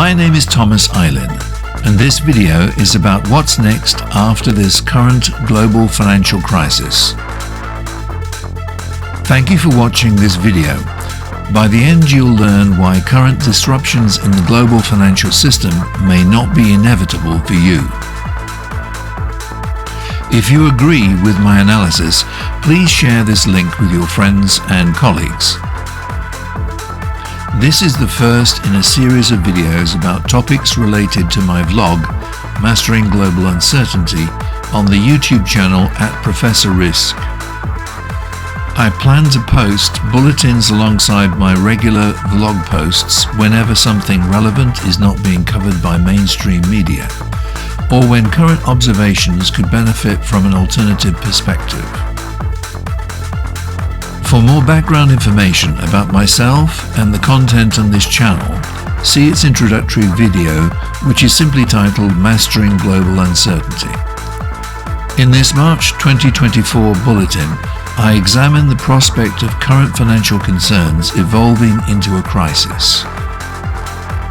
My name is Thomas Eilin, and this video is about what's next after this current global financial crisis. Thank you for watching this video. By the end, you'll learn why current disruptions in the global financial system may not be inevitable for you. If you agree with my analysis, please share this link with your friends and colleagues. This is the first in a series of videos about topics related to my vlog, Mastering Global Uncertainty, on the YouTube channel @Professor Risk. I plan to post bulletins alongside my regular vlog posts whenever something relevant is not being covered by mainstream media, or when current observations could benefit from an alternative perspective. For more background information about myself and the content on this channel, see its introductory video, which is simply titled Mastering Global Uncertainty. In this March 2024 bulletin, I examine the prospect of current financial concerns evolving into a crisis.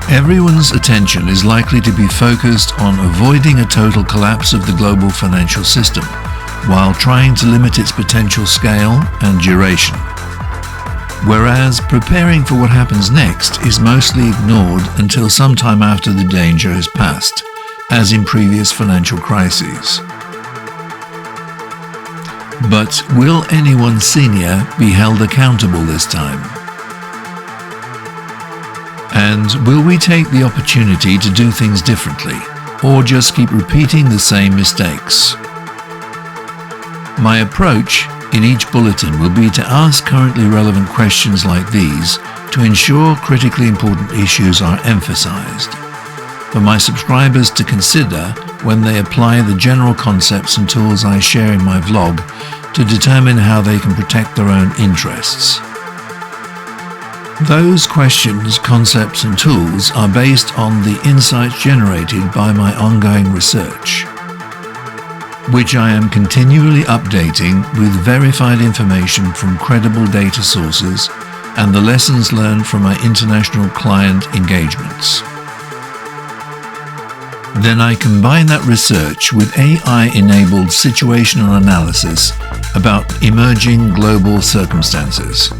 Everyone's attention is likely to be focused on avoiding a total collapse of the global financial system, while trying to limit its potential scale and duration. Whereas preparing for what happens next is mostly ignored until sometime after the danger has passed, as in previous financial crises. But will anyone senior be held accountable this time? And will we take the opportunity to do things differently, or just keep repeating the same mistakes? My approach in each bulletin will be to ask currently relevant questions like these to ensure critically important issues are emphasized, for my subscribers to consider when they apply the general concepts and tools I share in my vlog to determine how they can protect their own interests. Those questions, concepts and tools are based on the insights generated by my ongoing research, which I am continually updating with verified information from credible data sources and the lessons learned from my international client engagements. Then I combine that research with AI-enabled situational analysis about emerging global circumstances,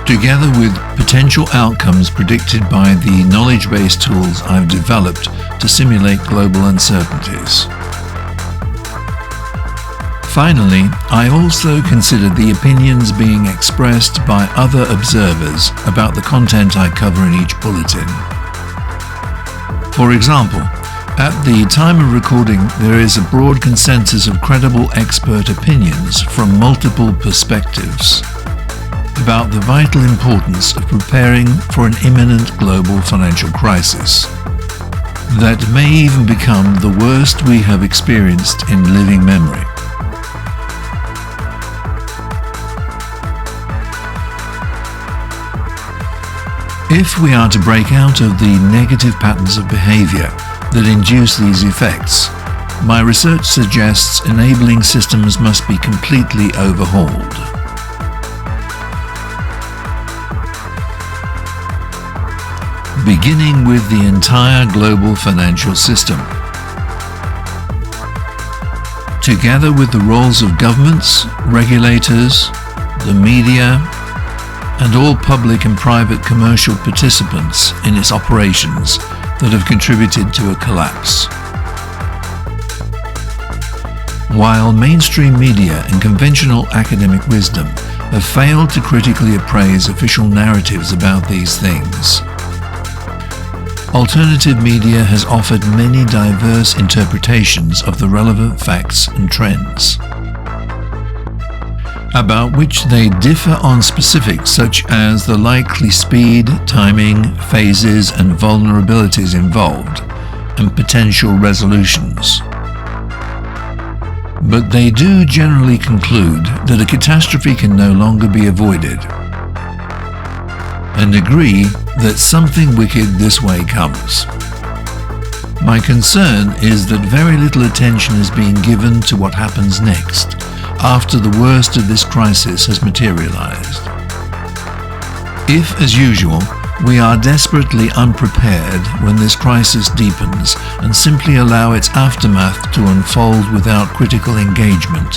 together with potential outcomes predicted by the Knowledgebase tools I've developed to simulate global uncertainties. Finally, I also consider the opinions being expressed by other observers about the content I cover in each bulletin. For example, at the time of recording, there is a broad consensus of credible expert opinions from multiple perspectives about the vital importance of preparing for an imminent global financial crisis that may even become the worst we have experienced in living memory. If we are to break out of the negative patterns of behavior that induce these effects, my research suggests enabling systems must be completely overhauled. Beginning with the entire global financial system, together with the roles of governments, regulators, the media, and all public and private commercial participants in its operations that have contributed to a collapse. While mainstream media and conventional academic wisdom have failed to critically appraise official narratives about these things, alternative media has offered many diverse interpretations of the relevant facts and trends, about which they differ on specifics such as the likely speed, timing, phases and vulnerabilities involved, and potential resolutions. But they do generally conclude that a catastrophe can no longer be avoided, and agree that something wicked this way comes. My concern is that very little attention is being given to what happens next, after the worst of this crisis has materialized. If, as usual, We are desperately unprepared when this crisis deepens and simply allow its aftermath to unfold without critical engagement.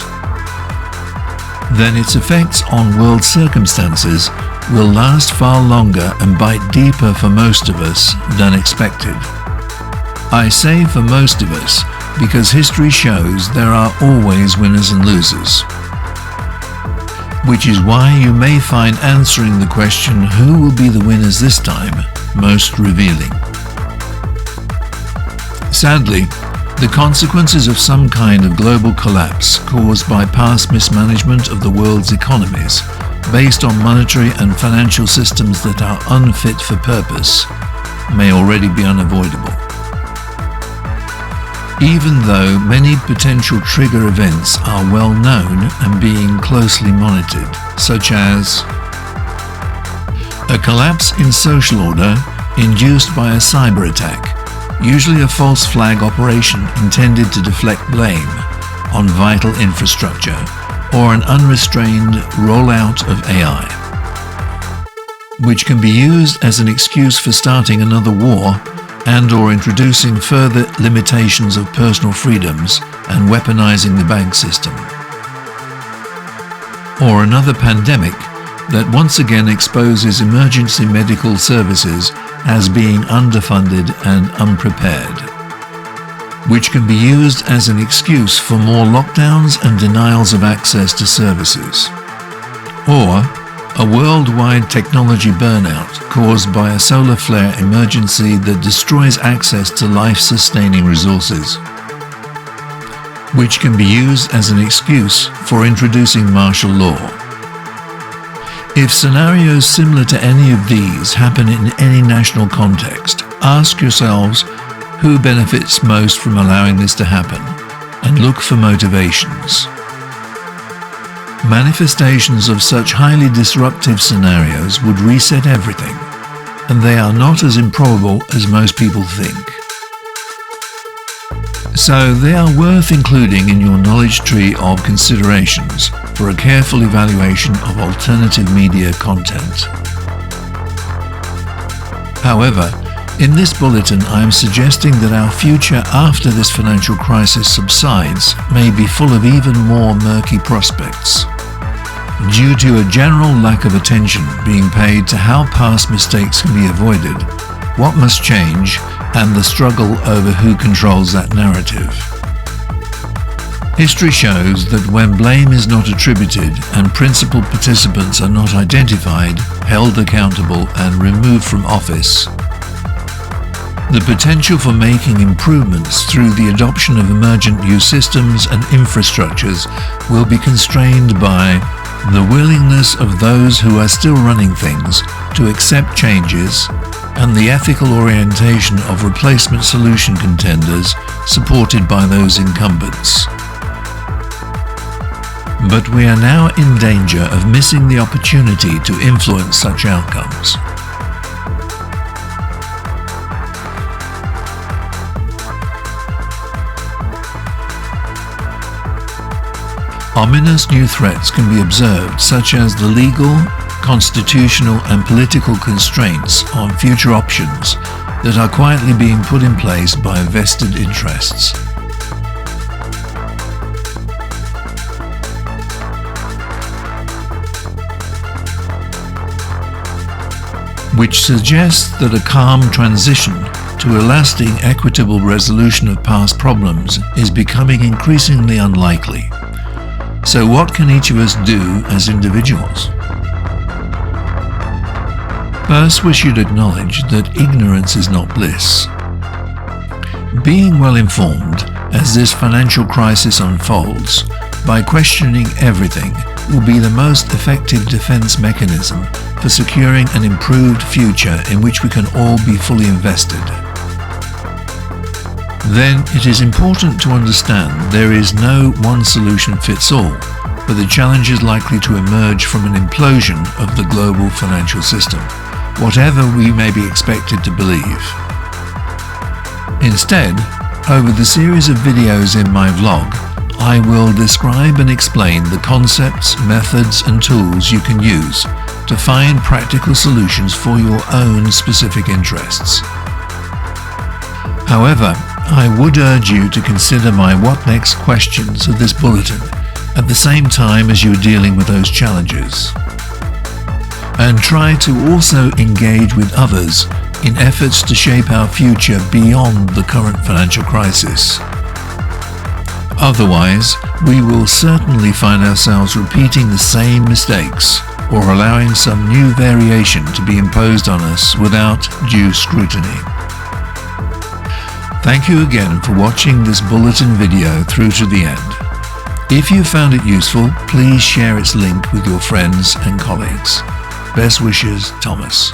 Then its effects on world circumstances will last far longer and bite deeper for most of us than expected. I say for most of us because history shows there are always winners and losers. Which is why you may find answering the question who will be the winners this time most revealing. Sadly, the consequences of some kind of global collapse caused by past mismanagement of the world's economies, based on monetary and financial systems that are unfit for purpose, may already be unavoidable. Even though many potential trigger events are well known and being closely monitored, such as a collapse in social order induced by a cyber attack, usually a false flag operation intended to deflect blame on vital infrastructure, or an unrestrained rollout of AI, which can be used as an excuse for starting another war and/or introducing further limitations of personal freedoms and weaponizing the bank system. Or another pandemic that once again exposes emergency medical services as being underfunded and unprepared, which can be used as an excuse for more lockdowns and denials of access to services. Or a worldwide technology burnout caused by a solar flare emergency that destroys access to life-sustaining resources, which can be used as an excuse for introducing martial law. If scenarios similar to any of these happen in any national context, ask yourselves who benefits most from allowing this to happen, and look for motivations. Manifestations of such highly disruptive scenarios would reset everything, and they are not as improbable as most people think. So they are worth including in your knowledge tree of considerations for a careful evaluation of alternative media content. However, in this bulletin I am suggesting that our future after this financial crisis subsides may be full of even more murky prospects, due to a general lack of attention being paid to how past mistakes can be avoided, what must change, and the struggle over who controls that narrative. History shows that when blame is not attributed and principal participants are not identified, held accountable, and removed from office, the potential for making improvements through the adoption of emergent new systems and infrastructures will be constrained by the willingness of those who are still running things to accept changes and the ethical orientation of replacement solution contenders supported by those incumbents. But we are now in danger of missing the opportunity to influence such outcomes. Ominous new threats can be observed, such as the legal, constitutional and political constraints on future options that are quietly being put in place by vested interests. Which suggests that a calm transition to a lasting, equitable resolution of past problems is becoming increasingly unlikely. So what can each of us do as individuals? First, we should acknowledge that ignorance is not bliss. Being well informed as this financial crisis unfolds, by questioning everything, will be the most effective defense mechanism for securing an improved future in which we can all be fully invested. Then it is important to understand there is no one solution fits all for the challenges likely to emerge from an implosion of the global financial system, whatever we may be expected to believe. Instead, over the series of videos in my vlog, I will describe and explain the concepts, methods and tools you can use to find practical solutions for your own specific interests. However, I would urge you to consider my what next questions of this bulletin at the same time as you are dealing with those challenges. And try to also engage with others in efforts to shape our future beyond the current financial crisis. Otherwise, we will certainly find ourselves repeating the same mistakes or allowing some new variation to be imposed on us without due scrutiny. Thank you again for watching this bulletin video through to the end. If you found it useful, please share its link with your friends and colleagues. Best wishes, Thomas.